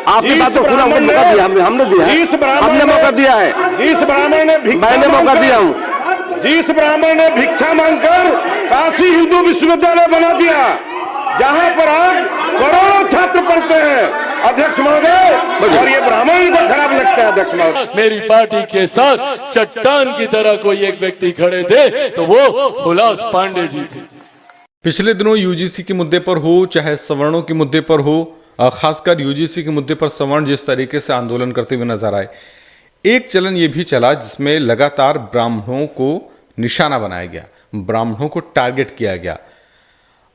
आपकी बात तो सुना, हमने मौका दिया, हमने दिया है, हमने मौका दिया है। जिस ब्राह्मण ने मैंने मौका दिया हूँ। जिस ब्राह्मण ने भिक्षा मांगकर काशी हिंदू विश्वविद्यालय बना दिया, जहां पर आज करोड़ों छात्र पढ़ते हैं अध्यक्ष महोदय, और ये ब्राह्मण को खराब लगता है अध्यक्ष महोदय। मेरी पार्टी के साथ चट्टान की तरह कोई एक व्यक्ति खड़े थे तो वो हुलास पांडे जी थे। पिछले दिनों यूजीसी के मुद्दे पर हो चाहे सवर्णों के मुद्दे पर हो, खासकर यूजीसी के मुद्दे पर सवर्ण जिस तरीके से आंदोलन करते हुए नजर आए, एक चलन ये भी चला जिसमें लगातार ब्राह्मणों को निशाना बनाया गया, ब्राह्मणों को टारगेट किया गया।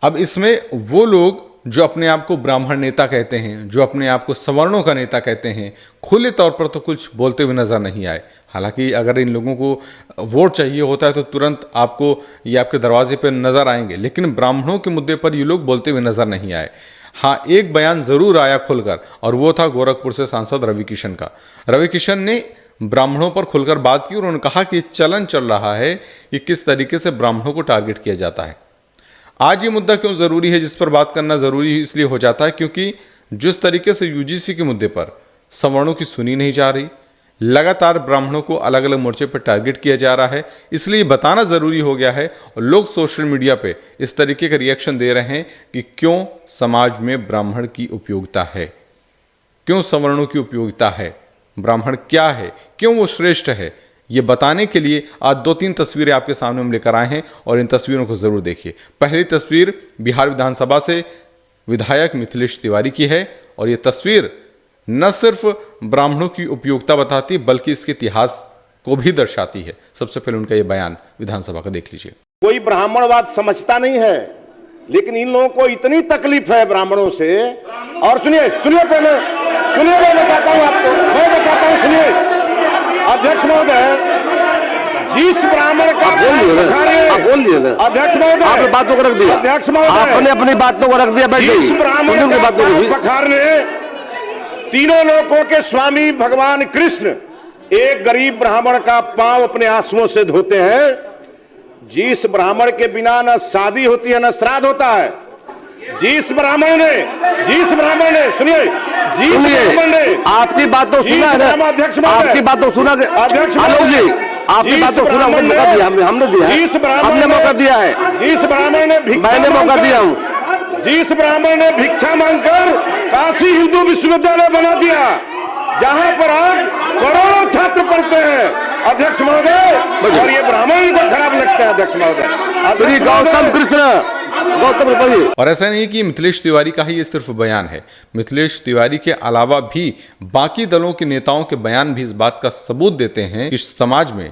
अब इसमें वो लोग जो अपने आप को ब्राह्मण नेता कहते हैं, जो अपने आप को सवर्णों का नेता कहते हैं, खुले तौर पर तो कुछ बोलते हुए नजर नहीं आए। हालांकि अगर इन लोगों को वोट चाहिए होता है तो तुरंत आपको ये आपके दरवाजे पर नजर आएंगे, लेकिन ब्राह्मणों के मुद्दे पर ये लोग बोलते हुए नजर नहीं आए। हाँ, एक बयान जरूर आया खुलकर, और वो था गोरखपुर से सांसद रवि किशन का। रवि किशन ने ब्राह्मणों पर खुलकर बात की और उन्होंने कहा कि चलन चल रहा है कि किस तरीके से ब्राह्मणों को टारगेट किया जाता है। आज ये मुद्दा क्यों जरूरी है, जिस पर बात करना जरूरी इसलिए हो जाता है क्योंकि जिस तरीके से यूजीसी के मुद्दे पर सवर्णों की सुनी नहीं जा रही, लगातार ब्राह्मणों को अलग अलग मोर्चे पर टारगेट किया जा रहा है, इसलिए बताना जरूरी हो गया है। और लोग सोशल मीडिया पे इस तरीके का रिएक्शन दे रहे हैं कि क्यों समाज में ब्राह्मण की उपयोगिता है, क्यों सवर्णों की उपयोगिता है, ब्राह्मण क्या है, क्यों वो श्रेष्ठ है। ये बताने के लिए आज 2-3 तस्वीरें आपके सामने हम लेकर आए हैं और इन तस्वीरों को जरूर देखिए। पहली तस्वीर बिहार विधानसभा से विधायक मिथिलेश तिवारी की है और ये तस्वीर न सिर्फ ब्राह्मणों की उपयोगिता बताती बल्कि इसके इतिहास को भी दर्शाती है। सबसे पहले उनका ये बयान विधानसभा का देख लीजिए। कोई ब्राह्मणवाद समझता नहीं है, लेकिन इन लोगों को इतनी तकलीफ है ब्राह्मणों से। और सुनिए पहले सुनिए, मैं बताता हूं आपको, मैं बताता हूं, सुनिए अध्यक्ष महोदय, जिस ब्राह्मण का अध्यक्ष महोदय आपने बातों को रख दिया, अध्यक्ष महोदय आपने अपनी बातों को रख दिया, जिस ब्राह्मण का पखारने तीनों लोकों के स्वामी भगवान कृष्ण एक गरीब ब्राह्मण का पांव अपने आंसुओं से धोते हैं, जिस ब्राह्मण के बिना न शादी होती है न श्राद्ध होता है, जिस ब्राह्मण ने सुनिए, जिस ब्राह्मण ने आपकी बात तो सुना है, आपकी बात तो सुना, अध्यक्ष आलोक जी आपकी बात तो सुना, हमने मौका दिया, हमने दिया है, हमने मौका दिया है। जिस ब्राह्मण ने मैंने मौका दिया हूँ। जिस ब्राह्मण ने भिक्षा मांगकर काशी हिंदू विश्वविद्यालय बना दिया, जहां पर आज करोड़ों छात्र पढ़ते हैं अध्यक्ष महोदय, और ये ब्राह्मण को खराब लगता है अध्यक्ष महोदय। गौतम कृष्ण और ऐसा नहीं कि मिथिलेश तिवारी का ही ये सिर्फ बयान है, मिथिलेश तिवारी के अलावा भी बाकी दलों के नेताओं के बयान भी इस बात का सबूत देते हैं कि समाज में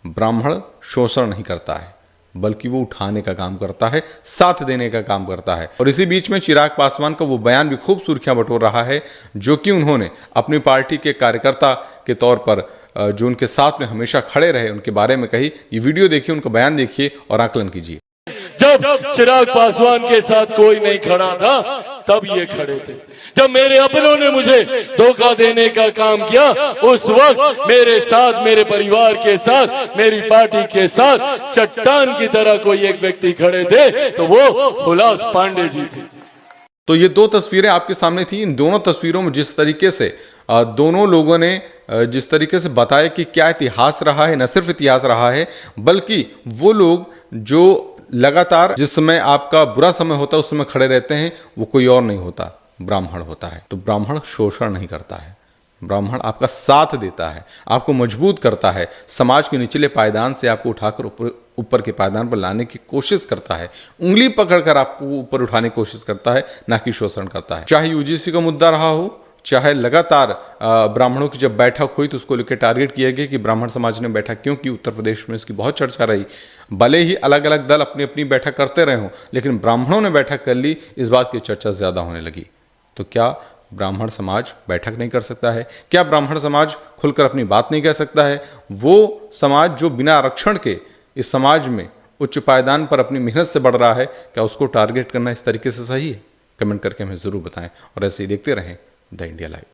ब्राह्मण शोषण नहीं करता है बल्कि वो उठाने का काम करता है, साथ देने का काम करता है। और इसी बीच में चिराग पासवान का वो बयान भी खूब सुर्खियां बटोर रहा है, जो कि उन्होंने अपनी पार्टी के कार्यकर्ता के तौर पर जो उनके साथ में हमेशा खड़े रहे उनके बारे में कही। ये वीडियो देखिए, उनका बयान देखिए और आकलन कीजिए। जब चिराग पासवान के साथ कोई नहीं खड़ा था तब ये खड़े थे। जब मेरे अपनों ने मुझे धोखा देने का काम किया, उस वक्त मेरे साथ, मेरे परिवार के साथ, मेरी पार्टी के साथ चट्टान की तरह कोई एक व्यक्ति खड़े थे तो वो हुलास पांडे जी थे। तो ये 2 तस्वीरें आपके सामने थी। इन दोनों तस्वीरों में जिस तरीके से दोनों लोगों ने जिस तरीके से बताया कि क्या इतिहास रहा है, न सिर्फ इतिहास रहा है बल्कि वो लोग जो लगातार जिस समय आपका बुरा समय होता है उस समय खड़े रहते हैं, वो कोई और नहीं होता, ब्राह्मण होता है। तो ब्राह्मण शोषण नहीं करता है, ब्राह्मण आपका साथ देता है, आपको मजबूत करता है, समाज के निचले पायदान से आपको उठाकर ऊपर के पायदान पर लाने की कोशिश करता है, उंगली पकड़कर आपको ऊपर उठाने की कोशिश करता है, ना कि शोषण करता है। चाहे यूजीसी का मुद्दा रहा हो, चाहे लगातार ब्राह्मणों की जब बैठक हुई तो उसको लेकर टारगेट किया गया कि ब्राह्मण समाज ने बैठक क्यों की, उत्तर प्रदेश में इसकी बहुत चर्चा रही। भले ही अलग अलग दल अपनी अपनी बैठक करते रहे हों, लेकिन ब्राह्मणों ने बैठक कर ली, इस बात की चर्चा ज़्यादा होने लगी। तो क्या ब्राह्मण समाज बैठक नहीं कर सकता है? क्या ब्राह्मण समाज खुलकर अपनी बात नहीं कह सकता है? वो समाज जो बिना आरक्षण के इस समाज में उच्च पायदान पर अपनी मेहनत से बढ़ रहा है, क्या उसको टारगेट करना इस तरीके से सही है? कमेंट करके हमें ज़रूर बताएं और ऐसे ही देखते रहें द इंडिया लाइव।